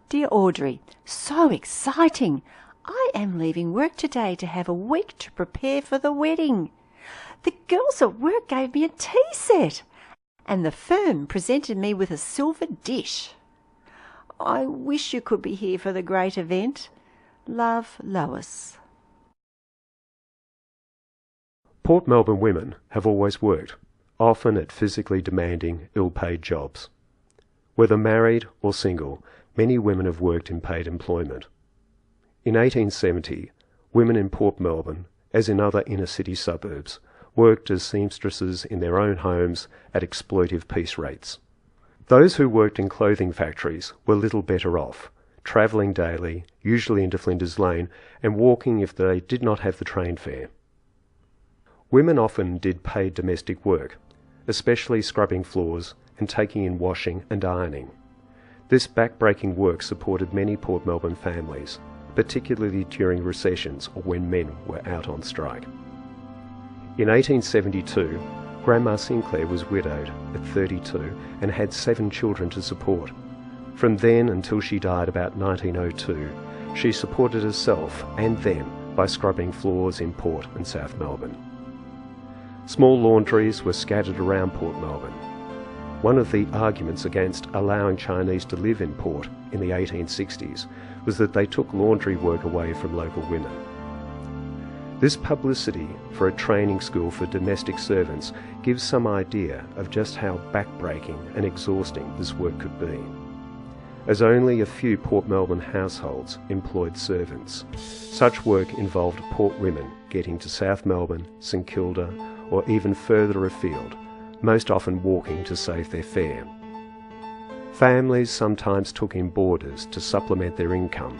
Dear Audrey, so exciting! I am leaving work today to have a week to prepare for the wedding. The girls at work gave me a tea set, and the firm presented me with a silver dish. I wish you could be here for the great event. Love, Lois. Port Melbourne women have always worked, often at physically demanding, ill-paid jobs. Whether married or single, many women have worked in paid employment. In 1870, women in Port Melbourne, as in other inner-city suburbs, worked as seamstresses in their own homes at exploitive piece rates. Those who worked in clothing factories were little better off, travelling daily, usually into Flinders Lane, and walking if they did not have the train fare. Women often did paid domestic work, especially scrubbing floors and taking in washing and ironing. This back-breaking work supported many Port Melbourne families, particularly during recessions or when men were out on strike. In 1872, Grandma Sinclair was widowed at 32 and had 7 children to support. From then until she died about 1902, she supported herself and them by scrubbing floors in Port and South Melbourne. Small laundries were scattered around Port Melbourne. One of the arguments against allowing Chinese to live in Port in the 1860s was that they took laundry work away from local women. This publicity for a training school for domestic servants gives some idea of just how backbreaking and exhausting this work could be. As only a few Port Melbourne households employed servants, such work involved Port women getting to South Melbourne, St Kilda, or even further afield, most often walking to save their fare. Families sometimes took in boarders to supplement their income,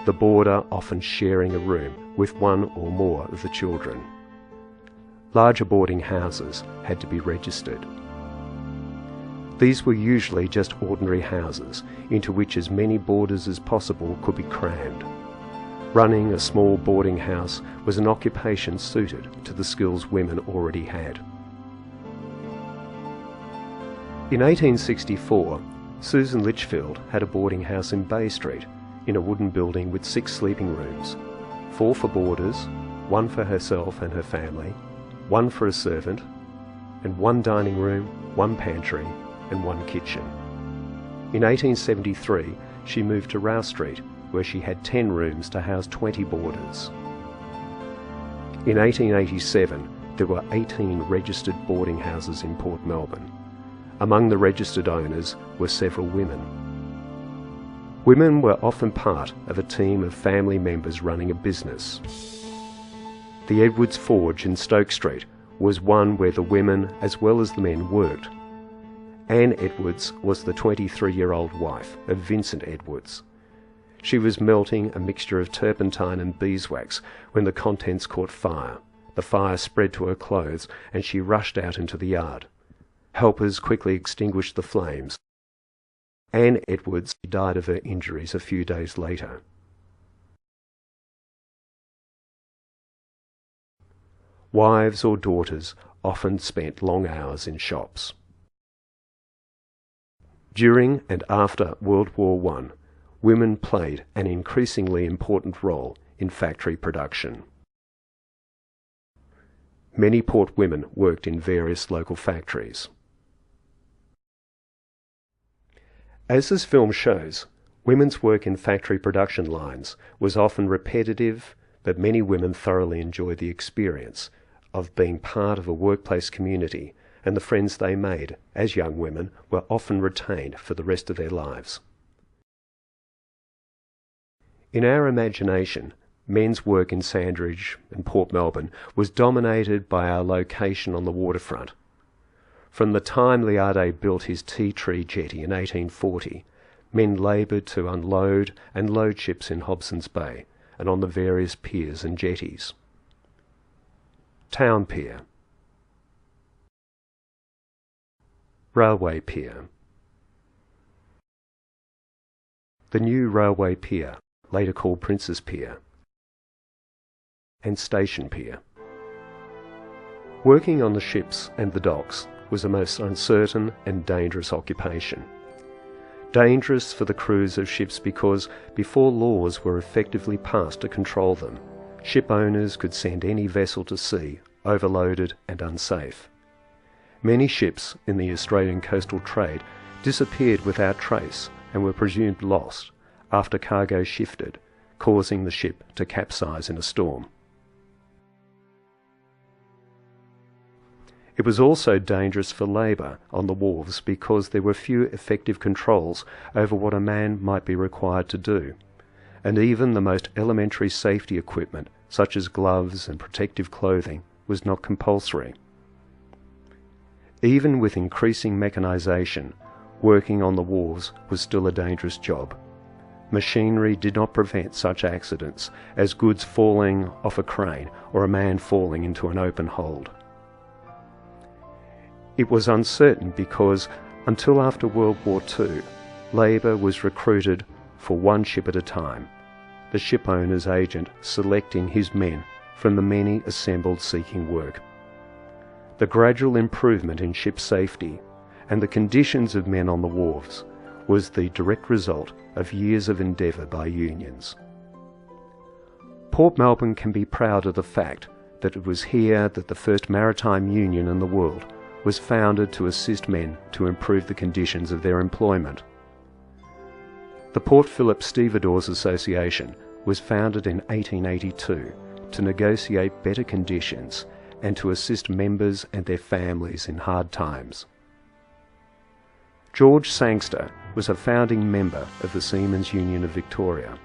the boarder often sharing a room with one or more of the children. Larger boarding houses had to be registered. These were usually just ordinary houses into which as many boarders as possible could be crammed. Running a small boarding house was an occupation suited to the skills women already had. In 1864, Susan Litchfield had a boarding house in Bay Street, in a wooden building with 6 sleeping rooms, 4 for boarders, 1 for herself and her family, 1 for a servant, and 1 dining room, 1 pantry, and 1 kitchen. In 1873, she moved to Rouse Street, where she had 10 rooms to house 20 boarders. In 1887, there were 18 registered boarding houses in Port Melbourne. Among the registered owners were several women. Women were often part of a team of family members running a business. The Edwards Forge in Stoke Street was one where the women as well as the men worked. Anne Edwards was the 23-year-old wife of Vincent Edwards. She was melting a mixture of turpentine and beeswax when the contents caught fire. The fire spread to her clothes and she rushed out into the yard. Helpers quickly extinguished the flames. Anne Edwards died of her injuries a few days later. Wives or daughters often spent long hours in shops. During and after World War I, women played an increasingly important role in factory production. Many Port women worked in various local factories. As this film shows, women's work in factory production lines was often repetitive, but many women thoroughly enjoyed the experience of being part of a workplace community, and the friends they made as young women were often retained for the rest of their lives. In our imagination, men's work in Sandridge and Port Melbourne was dominated by our location on the waterfront. From the time Liarde built his tea tree jetty in 1840, men laboured to unload and load ships in Hobson's Bay and on the various piers and jetties. Town Pier, Railway Pier, the new Railway Pier, later called Princes Pier, and Station Pier. Working on the ships and the docks was a most uncertain and dangerous occupation. Dangerous for the crews of ships because, before laws were effectively passed to control them, ship owners could send any vessel to sea, overloaded and unsafe. Many ships in the Australian coastal trade disappeared without trace and were presumed lost after cargo shifted, causing the ship to capsize in a storm. It was also dangerous for labour on the wharves because there were few effective controls over what a man might be required to do, and even the most elementary safety equipment, such as gloves and protective clothing, was not compulsory. Even with increasing mechanisation, working on the wharves was still a dangerous job. Machinery did not prevent such accidents as goods falling off a crane or a man falling into an open hold. It was uncertain because, until after World War II, labour was recruited for one ship at a time, the ship owner's agent selecting his men from the many assembled seeking work. The gradual improvement in ship safety and the conditions of men on the wharves was the direct result of years of endeavour by unions. Port Melbourne can be proud of the fact that it was here that the first maritime union in the world was founded to assist men to improve the conditions of their employment. The Port Phillip Stevedores Association was founded in 1882 to negotiate better conditions and to assist members and their families in hard times. George Sangster was a founding member of the Seamen's Union of Victoria.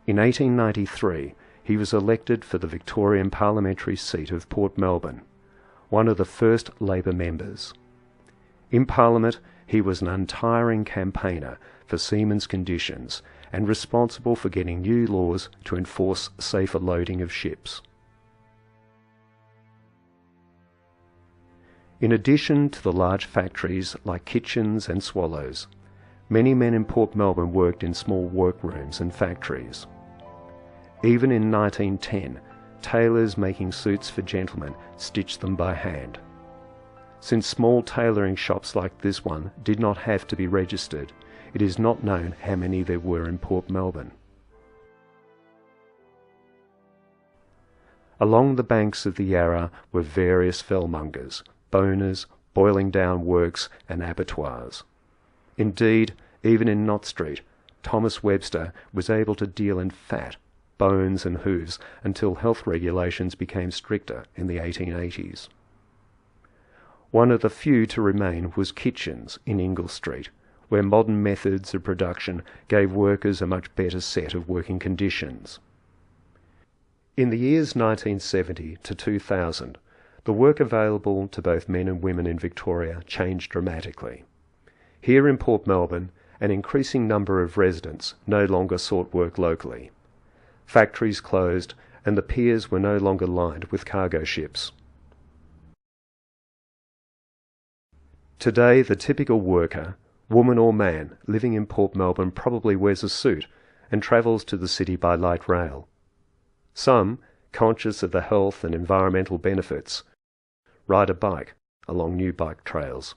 In 1893, he was elected for the Victorian parliamentary seat of Port Melbourne, one of the first Labor members. In Parliament, he was an untiring campaigner for seamen's conditions and responsible for getting new laws to enforce safer loading of ships. In addition to the large factories like Kitchens and Swallows, many men in Port Melbourne worked in small workrooms and factories. Even in 1910, tailors making suits for gentlemen stitched them by hand. Since small tailoring shops like this one did not have to be registered, it is not known how many there were in Port Melbourne. Along the banks of the Yarra were various fellmongers, boners, boiling down works and abattoirs. Indeed, even in Knott Street, Thomas Webster was able to deal in fat, bones and hooves until health regulations became stricter in the 1880s. One of the few to remain was Kitchens in Ingle Street, where modern methods of production gave workers a much better set of working conditions. In the years 1970 to 2000, the work available to both men and women in Victoria changed dramatically. Here in Port Melbourne, an increasing number of residents no longer sought work locally. Factories closed and the piers were no longer lined with cargo ships. Today, the typical worker, woman or man, living in Port Melbourne probably wears a suit and travels to the city by light rail. Some, conscious of the health and environmental benefits, ride a bike along new bike trails.